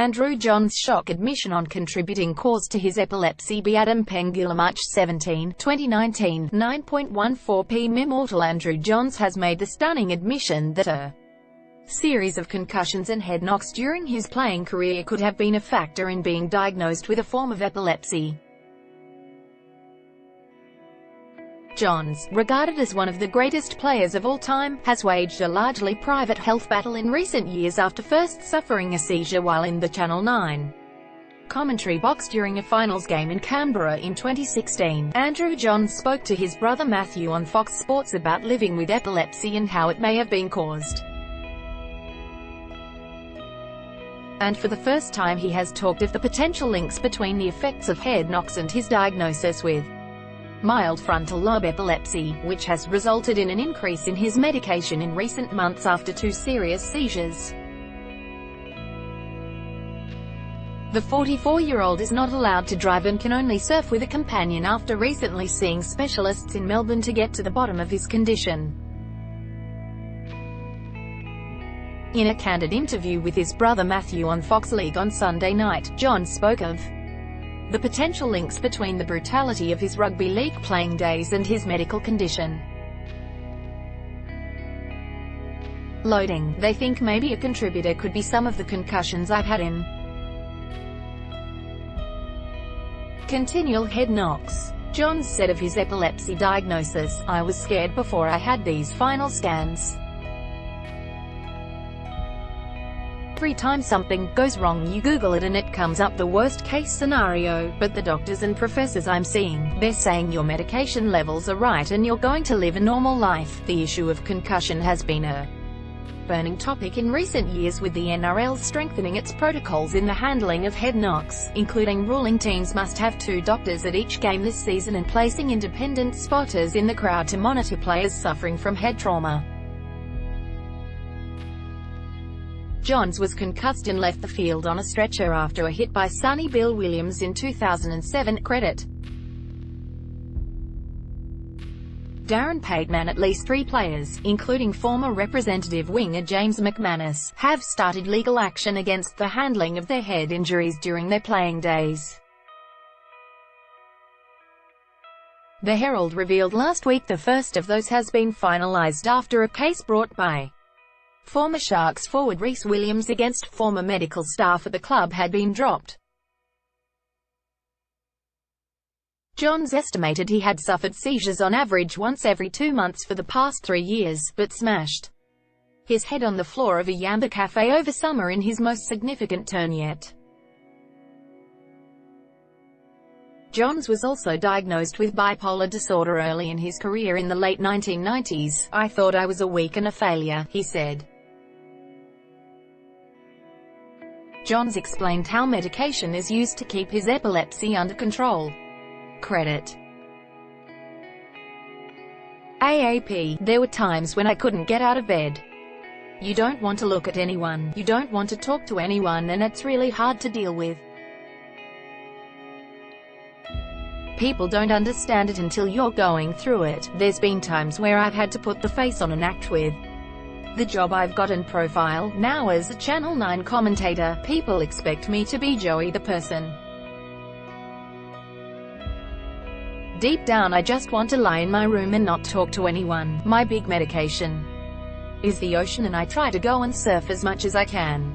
Andrew Johns' shock admission on contributing cause to his epilepsy by Adam PengillyMarch 17, 2019, 9.14 p.m. Immortal Andrew Johns has made the stunning admission that a series of concussions and head knocks during his playing career could have been a factor in being diagnosed with a form of epilepsy. Johns, regarded as one of the greatest players of all time, has waged a largely private health battle in recent years after first suffering a seizure while in the Channel 9 commentary box during a finals game in Canberra in 2016. Andrew Johns spoke to his brother Matthew on Fox Sports about living with epilepsy and how it may have been caused. And for the first time he has talked of the potential links between the effects of head knocks and his diagnosis with mild frontal lobe epilepsy, which has resulted in an increase in his medication in recent months after 2 serious seizures. The 44-year-old is not allowed to drive and can only surf with a companion after recently seeing specialists in Melbourne to get to the bottom of his condition. In a candid interview with his brother Matthew on Fox League on Sunday night, Johns spoke of the potential links between the brutality of his rugby league playing days and his medical condition. Loading, they think maybe a contributor could be some of the concussions I've had in continual head knocks. Johns said of his epilepsy diagnosis, "I was scared before I had these final scans. Every time something goes wrong you Google it and it comes up the worst case scenario, but the doctors and professors I'm seeing, they're saying your medication levels are right and you're going to live a normal life." The issue of concussion has been a burning topic in recent years, with the NRL strengthening its protocols in the handling of head knocks, including ruling teams must have 2 doctors at each game this season and placing independent spotters in the crowd to monitor players suffering from head trauma. Johns was concussed and left the field on a stretcher after a hit by Sonny Bill Williams in 2007. Credit Darren Pateman. At least 3 players, including former representative winger James McManus, have started legal action against the handling of their head injuries during their playing days. The Herald revealed last week the first of those has been finalised after a case brought by former Sharks forward Rhys Williams against former medical staff at the club had been dropped. Johns estimated he had suffered seizures on average once every 2 months for the past 3 years, but smashed his head on the floor of a Yamba cafe over summer in his most significant turn yet. Johns was also diagnosed with bipolar disorder early in his career in the late 1990s. "I thought I was a weak and a failure," he said. Johns explained how medication is used to keep his epilepsy under control. Credit AAP. "There were times when I couldn't get out of bed. You don't want to look at anyone, you don't want to talk to anyone, and it's really hard to deal with. People don't understand it until you're going through it. There's been times where I've had to put the face on an act with the job I've got and profile. Now as a Channel 9 commentator, people expect me to be Joey the person. Deep down I just want to lie in my room and not talk to anyone. My big medication is the ocean and I try to go and surf as much as I can."